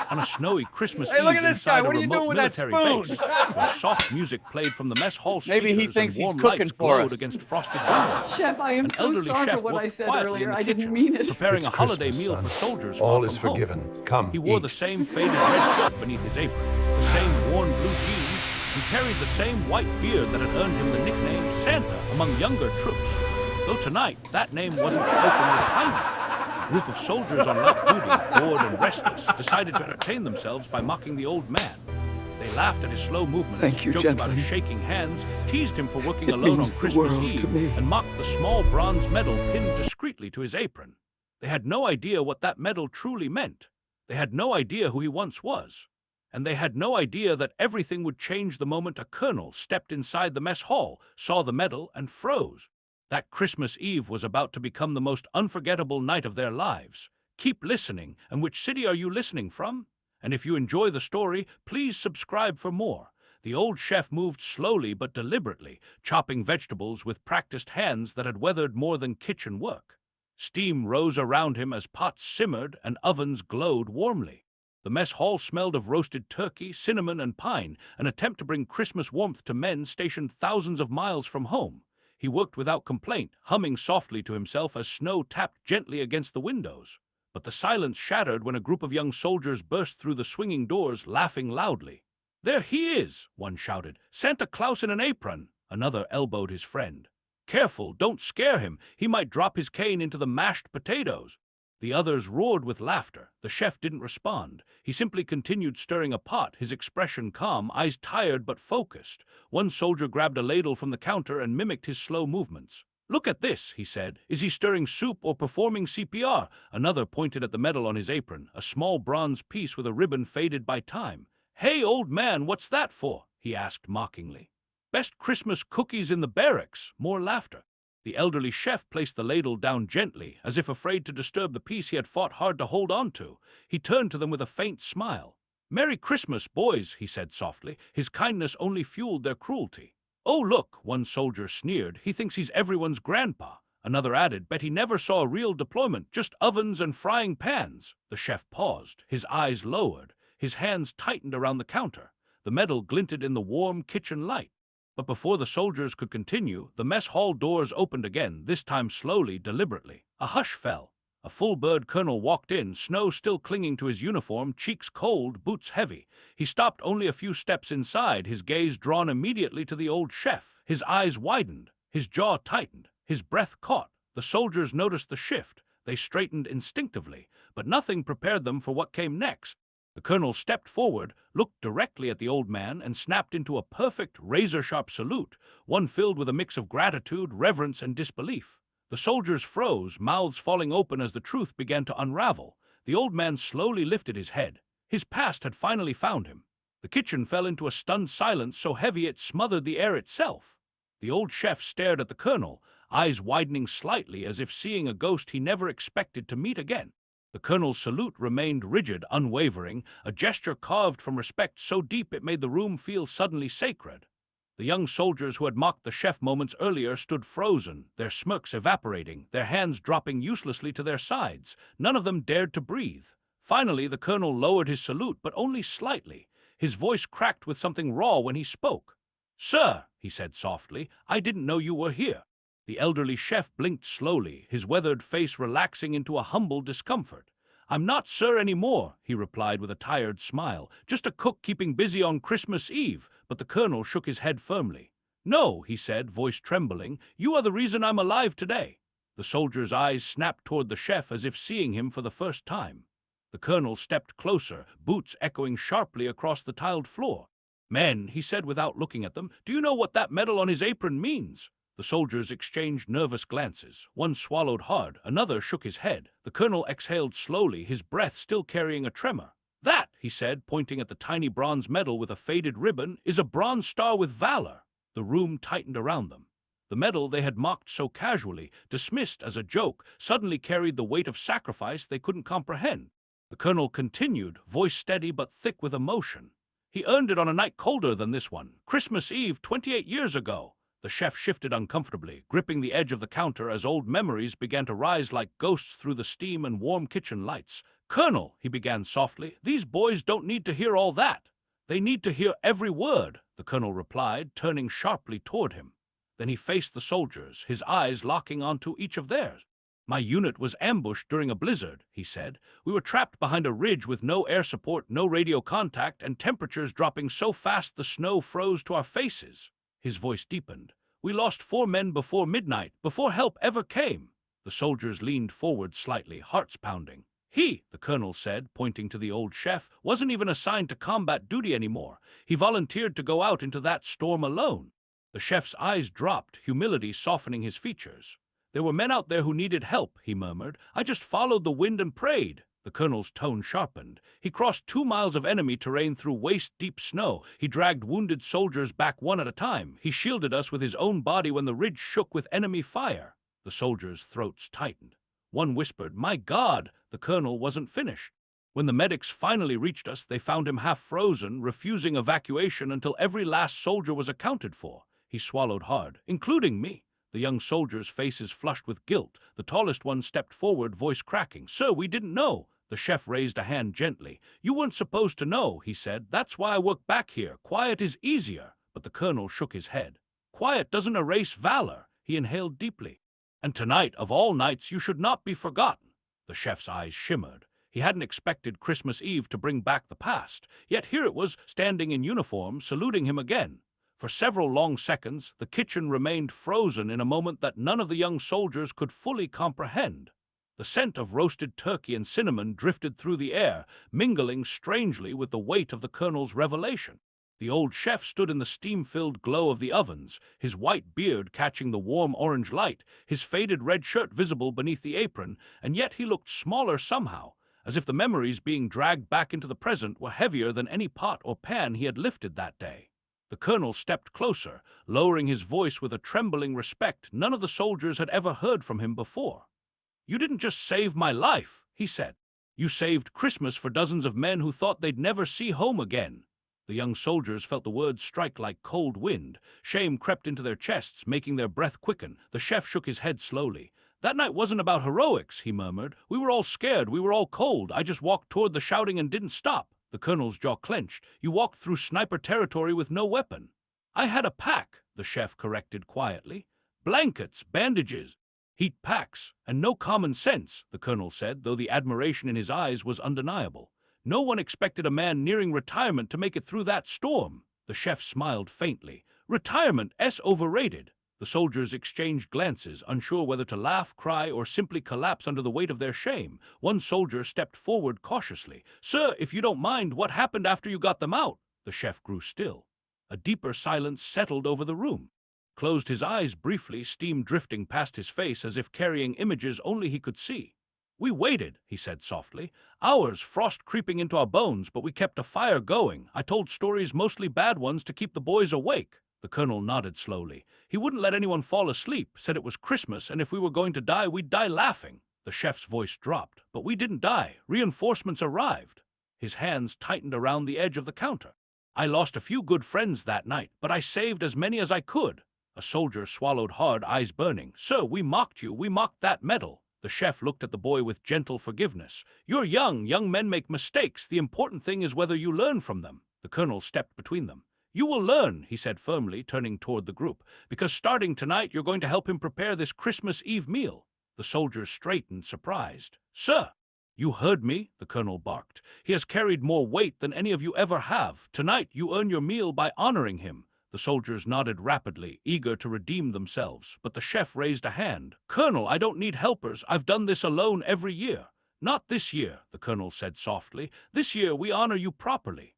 On a snowy Christmas Hey, look Eve at this guy. inside a What are you remote doing with that military spoon? base, where soft music played from the mess hall Maybe he speakers thinks and he's warm cooking lights for glowed us. against frosted windows. Chef, I am An so elderly sorry for chef what I worked said quietly in earlier. the I didn't kitchen, mean it. preparing It's a holiday Christmas, meal son. for soldiers All far is from home. forgiven. Come, He wore eat. the same faded red shirt beneath his apron, the same worn blue jeans, and carried the same white beard that had earned him the nickname Santa among younger troops. Though tonight, that name wasn't spoken with kindness. A group of soldiers on light duty, bored and restless, decided to entertain themselves by mocking the old man. They laughed at his slow movements, Thank you, joked about his gentlemen. shaking hands, teased him for working It alone on means the Christmas world to Eve, me. and mocked the small bronze medal pinned discreetly to his apron. They had no idea what that medal truly meant. They had no idea who he once was. And they had no idea that everything would change the moment a colonel stepped inside the mess hall, saw the medal, and froze. That Christmas Eve was about to become the most unforgettable night of their lives. Keep listening. And which city are you listening from? And if you enjoy the story, please subscribe for more. The old chef moved slowly but deliberately, chopping vegetables with practiced hands that had weathered more than kitchen work. Steam rose around him as pots simmered and ovens glowed warmly. The mess hall smelled of roasted turkey, cinnamon, and pine, an attempt to bring Christmas warmth to men stationed thousands of miles from home. He worked without complaint, humming softly to himself as snow tapped gently against the windows. But the silence shattered when a group of young soldiers burst through the swinging doors, laughing loudly. "There he is!" one shouted. "Santa Claus in an apron!" Another elbowed his friend. "Careful, don't scare him. He might drop his cane into the mashed potatoes." The others roared with laughter. The chef didn't respond. He simply continued stirring a pot, his expression calm, eyes tired but focused. One soldier grabbed a ladle from the counter and mimicked his slow movements. "Look at this," he said. "Is he stirring soup or performing CPR?" Another pointed at the medal on his apron, a small bronze piece with a ribbon faded by time. "Hey, old man, what's that for?" he asked mockingly. "Best Christmas cookies in the barracks." More laughter. The elderly chef placed the ladle down gently, as if afraid to disturb the piece he had fought hard to hold on to. He turned to them with a faint smile. "Merry Christmas, boys," he said softly. His kindness only fueled their cruelty. "Oh, look," one soldier sneered. "He thinks he's everyone's grandpa." Another added, "Bet he never saw a real deployment, just ovens and frying pans." The chef paused, his eyes lowered, his hands tightened around the counter. The medal glinted in the warm kitchen light. But before the soldiers could continue, the mess hall doors opened again, this time slowly, deliberately. A hush fell. A full-bird colonel walked in, snow still clinging to his uniform, cheeks cold, boots heavy. He stopped only a few steps inside, his gaze drawn immediately to the old chef. His eyes widened, his jaw tightened, his breath caught. The soldiers noticed the shift. They straightened instinctively, but nothing prepared them for what came next. The colonel stepped forward, looked directly at the old man, and snapped into a perfect, razor-sharp salute, one filled with a mix of gratitude, reverence, and disbelief. The soldiers froze, mouths falling open as the truth began to unravel. The old man slowly lifted his head. His past had finally found him. The kitchen fell into a stunned silence so heavy it smothered the air itself. The old chef stared at the colonel, eyes widening slightly as if seeing a ghost he never expected to meet again. The colonel's salute remained rigid, unwavering, a gesture carved from respect so deep it made the room feel suddenly sacred. The young soldiers who had mocked the chef moments earlier stood frozen, their smirks evaporating, their hands dropping uselessly to their sides. None of them dared to breathe. Finally, the colonel lowered his salute, but only slightly. His voice cracked with something raw when he spoke. "Sir," he said softly, "I didn't know you were here." The elderly chef blinked slowly, his weathered face relaxing into a humble discomfort. "I'm not sir anymore," he replied with a tired smile. "Just a cook keeping busy on Christmas Eve." But the colonel shook his head firmly. "No," he said, voice trembling, "you are the reason I'm alive today." The soldier's eyes snapped toward the chef as if seeing him for the first time. The colonel stepped closer, boots echoing sharply across the tiled floor. "Men," he said without looking at them, "do you know what that medal on his apron means?" The soldiers exchanged nervous glances. One swallowed hard, another shook his head. The colonel exhaled slowly, his breath still carrying a tremor. "That," he said, pointing at the tiny bronze medal with a faded ribbon, "is a bronze star with valor." The room tightened around them. The medal they had mocked so casually, dismissed as a joke, suddenly carried the weight of sacrifice they couldn't comprehend. The colonel continued, voice steady but thick with emotion. "He earned it on a night colder than this one, Christmas Eve 28 years ago." The chef shifted uncomfortably, gripping the edge of the counter as old memories began to rise like ghosts through the steam and warm kitchen lights. "Colonel," he began softly, "these boys don't need to hear all that. They need to hear every word," the colonel replied, turning sharply toward him. Then he faced the soldiers, his eyes locking onto each of theirs. "My unit was ambushed during a blizzard," he said. "We were trapped behind a ridge with no air support, no radio contact, and temperatures dropping so fast the snow froze to our faces." His voice deepened. "We lost 4 men before midnight, before help ever came." The soldiers leaned forward slightly, hearts pounding. "He," the colonel said, pointing to the old chef, "wasn't even assigned to combat duty anymore. He volunteered to go out into that storm alone." The chef's eyes dropped, humility softening his features. "There were men out there who needed help," he murmured. "I just followed the wind and prayed." The colonel's tone sharpened. "He crossed 2 miles of enemy terrain through waist-deep snow. He dragged wounded soldiers back one at a time. He shielded us with his own body when the ridge shook with enemy fire." The soldiers' throats tightened. One whispered, "My God!" The colonel wasn't finished. "When the medics finally reached us, they found him half frozen, refusing evacuation until every last soldier was accounted for." He swallowed hard, "Including me." The young soldiers' faces flushed with guilt. The tallest one stepped forward, voice cracking. "Sir, we didn't know." The chef raised a hand gently. "You weren't supposed to know," he said. "That's why I work back here. Quiet is easier." But the colonel shook his head. "Quiet doesn't erase valor." He inhaled deeply. "And tonight, of all nights, you should not be forgotten." The chef's eyes shimmered. He hadn't expected Christmas Eve to bring back the past, yet here it was, standing in uniform, saluting him again. For several long seconds, the kitchen remained frozen in a moment that none of the young soldiers could fully comprehend. The scent of roasted turkey and cinnamon drifted through the air, mingling strangely with the weight of the colonel's revelation. The old chef stood in the steam-filled glow of the ovens, his white beard catching the warm orange light, his faded red shirt visible beneath the apron, and yet he looked smaller somehow, as if the memories being dragged back into the present were heavier than any pot or pan he had lifted that day. The colonel stepped closer, lowering his voice with a trembling respect none of the soldiers had ever heard from him before. "You didn't just save my life," he said. "You saved Christmas for dozens of men who thought they'd never see home again." The young soldiers felt the words strike like cold wind. Shame crept into their chests, making their breath quicken. The chef shook his head slowly. "That night wasn't about heroics," he murmured. "We were all scared, we were all cold. I just walked toward the shouting and didn't stop." The colonel's jaw clenched. "You walked through sniper territory with no weapon." "I had a pack," the chef corrected quietly. "Blankets, bandages, heat packs, and no common sense," the colonel said, though the admiration in his eyes was undeniable. "No one expected a man nearing retirement to make it through that storm." The chef smiled faintly. "Retirement-'s overrated." The soldiers exchanged glances, unsure whether to laugh, cry, or simply collapse under the weight of their shame. One soldier stepped forward cautiously. "Sir, if you don't mind, what happened after you got them out?" The chef grew still. A deeper silence settled over the room. Closed his eyes briefly, steam drifting past his face as if carrying images only he could see. "We waited," he said softly. "Hours, frost creeping into our bones, but we kept a fire going. I told stories, mostly bad ones, to keep the boys awake." The colonel nodded slowly. "He wouldn't let anyone fall asleep, said it was Christmas, and if we were going to die, we'd die laughing." The chef's voice dropped. "But we didn't die. Reinforcements arrived." His hands tightened around the edge of the counter. "I lost a few good friends that night, but I saved as many as I could." A soldier swallowed hard, eyes burning. "Sir, we mocked you. We mocked that medal." The chef looked at the boy with gentle forgiveness. "You're young. Young men make mistakes. The important thing is whether you learn from them." The colonel stepped between them. "You will learn," he said firmly, turning toward the group, "because starting tonight you're going to help him prepare this Christmas Eve meal." The soldiers straightened, surprised. "Sir!" "You heard me," the colonel barked. "He has carried more weight than any of you ever have. Tonight you earn your meal by honoring him." The soldiers nodded rapidly, eager to redeem themselves, but the chef raised a hand. "Colonel, I don't need helpers. I've done this alone every year." "Not this year," the colonel said softly. "This year we honor you properly."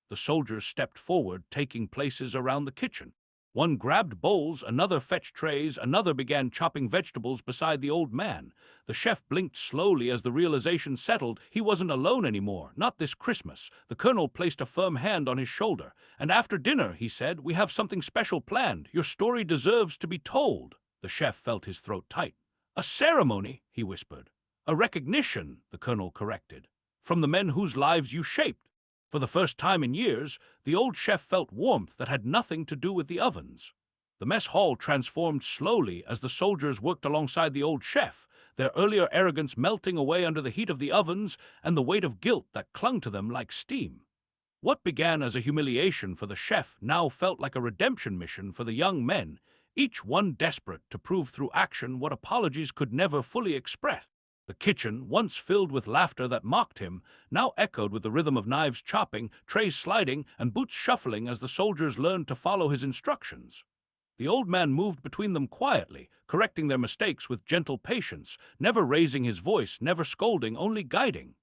The soldiers stepped forward, taking places around the kitchen. One grabbed bowls, another fetched trays, another began chopping vegetables beside the old man. The chef blinked slowly as the realization settled. He wasn't alone anymore, not this Christmas. The colonel placed a firm hand on his shoulder. "And after dinner," he said, "we have something special planned. Your story deserves to be told." The chef felt his throat tight. "A ceremony," he whispered. "A recognition," the colonel corrected, "from the men whose lives you shaped." For the first time in years, the old chef felt warmth that had nothing to do with the ovens. The mess hall transformed slowly as the soldiers worked alongside the old chef. their earlier arrogance melting away under the heat of the ovens and the weight of guilt that clung to them like steam. What began as a humiliation for the chef now felt like a redemption mission for the young men, each one desperate to prove through action what apologies could never fully express. The kitchen, once filled with laughter that mocked him, now echoed with the rhythm of knives chopping, trays sliding, and boots shuffling as the soldiers learned to follow his instructions. The old man moved between them quietly, correcting their mistakes with gentle patience, never raising his voice, never scolding, only guiding.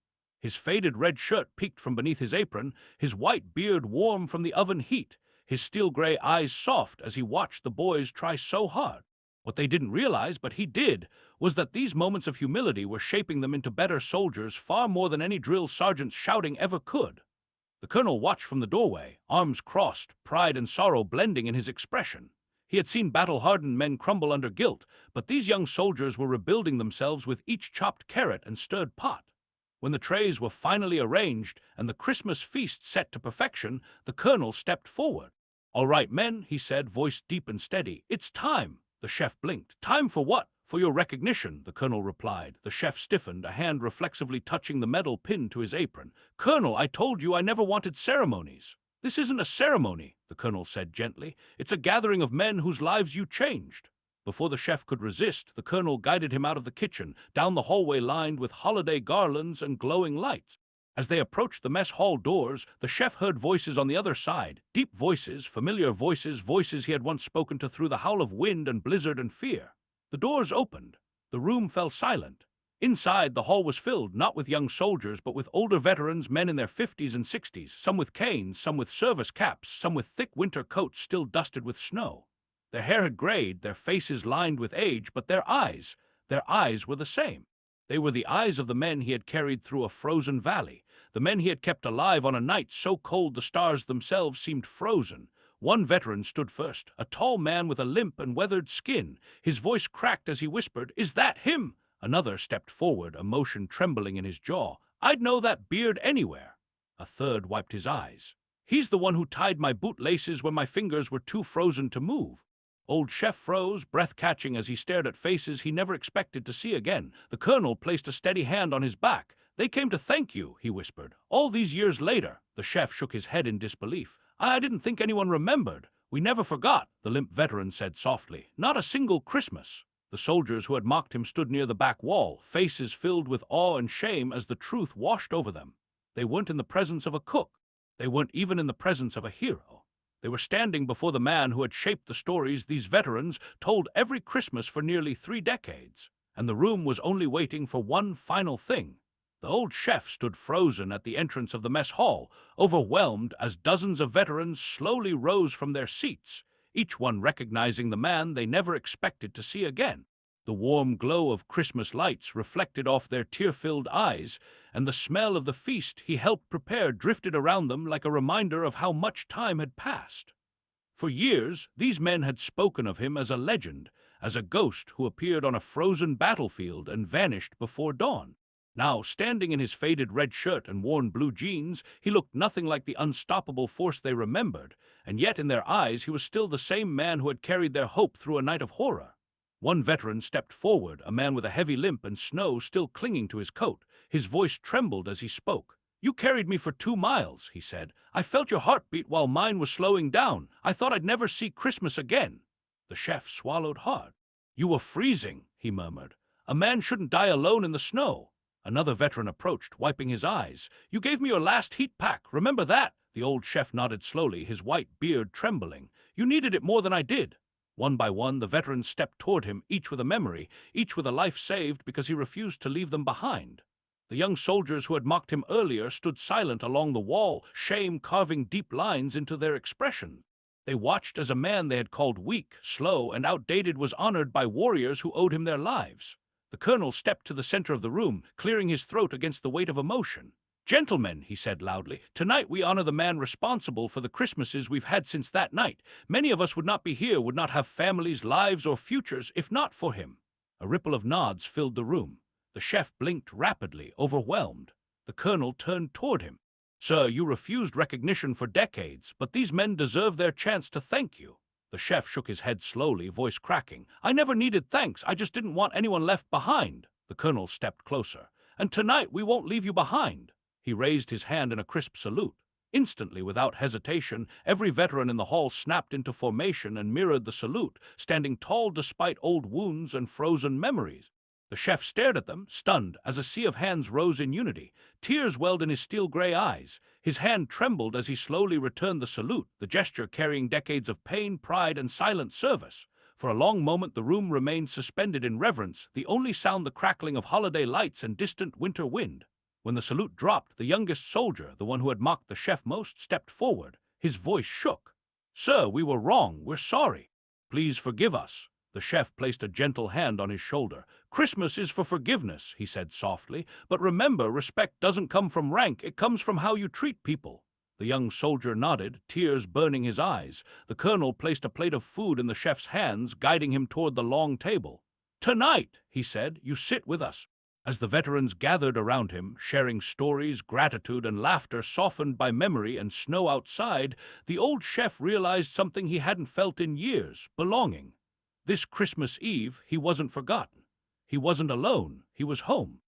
His faded red shirt peeked from beneath his apron, his white beard warm from the oven heat, his steel-gray eyes soft as he watched the boys try so hard. What they didn't realize, but he did, was that these moments of humility were shaping them into better soldiers far more than any drill sergeant's shouting ever could. The colonel watched from the doorway, arms crossed, pride and sorrow blending in his expression. He had seen battle-hardened men crumble under guilt, but these young soldiers were rebuilding themselves with each chopped carrot and stirred pot. When the trays were finally arranged and the Christmas feast set to perfection, the colonel stepped forward. "All right, men," he said, voice deep and steady. "It's time." The chef blinked. "Time for what?" "For your recognition," the colonel replied. The chef stiffened, a hand reflexively touching the medal pinned to his apron. "Colonel, I told you I never wanted ceremonies." "This isn't a ceremony," the colonel said gently. "It's a gathering of men whose lives you changed." Before the chef could resist, the colonel guided him out of the kitchen, down the hallway lined with holiday garlands and glowing lights. As they approached the mess hall doors, the chef heard voices on the other side, deep voices, familiar voices, voices he had once spoken to through the howl of wind and blizzard and fear. The doors opened. The room fell silent. Inside, the hall was filled, not with young soldiers, but with older veterans, men in their 50s and 60s, some with canes, some with service caps, some with thick winter coats still dusted with snow. Their hair had grayed, their faces lined with age, but their eyes were the same. They were the eyes of the men he had carried through a frozen valley, the men he had kept alive on a night so cold the stars themselves seemed frozen. One veteran stood first, a tall man with a limp and weathered skin. His voice cracked as he whispered, "Is that him?" Another stepped forward, emotion trembling in his jaw. "I'd know that beard anywhere." A third wiped his eyes. "He's the one who tied my boot laces when my fingers were too frozen to move." Old Chef froze, breath catching as he stared at faces he never expected to see again. The colonel placed a steady hand on his back. "They came to thank you," he whispered. "All these years later." The chef shook his head in disbelief. "I didn't think anyone remembered." "We never forgot," the limp veteran said softly. "Not a single Christmas." The soldiers who had mocked him stood near the back wall, faces filled with awe and shame as the truth washed over them. They weren't in the presence of a cook. They weren't even in the presence of a hero. They were standing before the man who had shaped the stories these veterans told every Christmas for nearly 3 decades. And the room was only waiting for one final thing. The old chef stood frozen at the entrance of the mess hall, overwhelmed as dozens of veterans slowly rose from their seats, each one recognizing the man they never expected to see again. The warm glow of Christmas lights reflected off their tear-filled eyes, and the smell of the feast he helped prepare drifted around them like a reminder of how much time had passed. For years, these men had spoken of him as a legend, as a ghost who appeared on a frozen battlefield and vanished before dawn. Now, standing in his faded red shirt and worn blue jeans, he looked nothing like the unstoppable force they remembered, and yet in their eyes he was still the same man who had carried their hope through a night of horror. One veteran stepped forward, a man with a heavy limp and snow still clinging to his coat. His voice trembled as he spoke. "You carried me for 2 miles," he said. "I felt your heartbeat while mine was slowing down. I thought I'd never see Christmas again." The chef swallowed hard. "You were freezing," he murmured. "A man shouldn't die alone in the snow." Another veteran approached, wiping his eyes. "You gave me your last heat pack, remember that?" The old chef nodded slowly, his white beard trembling. "You needed it more than I did." One by one, the veterans stepped toward him, each with a memory, each with a life saved because he refused to leave them behind. The young soldiers who had mocked him earlier stood silent along the wall, shame carving deep lines into their expression. They watched as a man they had called weak, slow, and outdated was honored by warriors who owed him their lives. The colonel stepped to the center of the room, clearing his throat against the weight of emotion. "Gentlemen," he said loudly, "tonight we honor the man responsible for the Christmases we've had since that night. Many of us would not be here, would not have families, lives, or futures if not for him." A ripple of nods filled the room. The chef blinked rapidly, overwhelmed. The colonel turned toward him. "Sir, you refused recognition for decades, but these men deserve their chance to thank you." The chef shook his head slowly, voice cracking. "I never needed thanks, I just didn't want anyone left behind." The colonel stepped closer. "And tonight we won't leave you behind." He raised his hand in a crisp salute. Instantly, without hesitation, every veteran in the hall snapped into formation and mirrored the salute, standing tall despite old wounds and frozen memories. The chef stared at them, stunned, as a sea of hands rose in unity. Tears welled in his steel-gray eyes. His hand trembled as he slowly returned the salute, the gesture carrying decades of pain, pride, and silent service. For a long moment the room remained suspended in reverence, the only sound the crackling of holiday lights and distant winter wind. When the salute dropped, the youngest soldier, the one who had mocked the chef most, stepped forward. His voice shook. "Sir, we were wrong. We're sorry. Please forgive us." The chef placed a gentle hand on his shoulder. "Christmas is for forgiveness," he said softly. "But remember, respect doesn't come from rank. It comes from how you treat people." The young soldier nodded, tears burning his eyes. The colonel placed a plate of food in the chef's hands, guiding him toward the long table. "Tonight," he said, "you sit with us." As the veterans gathered around him, sharing stories, gratitude, and laughter softened by memory and snow outside, the old chef realized something he hadn't felt in years: belonging. This Christmas Eve, he wasn't forgotten. He wasn't alone. He was home.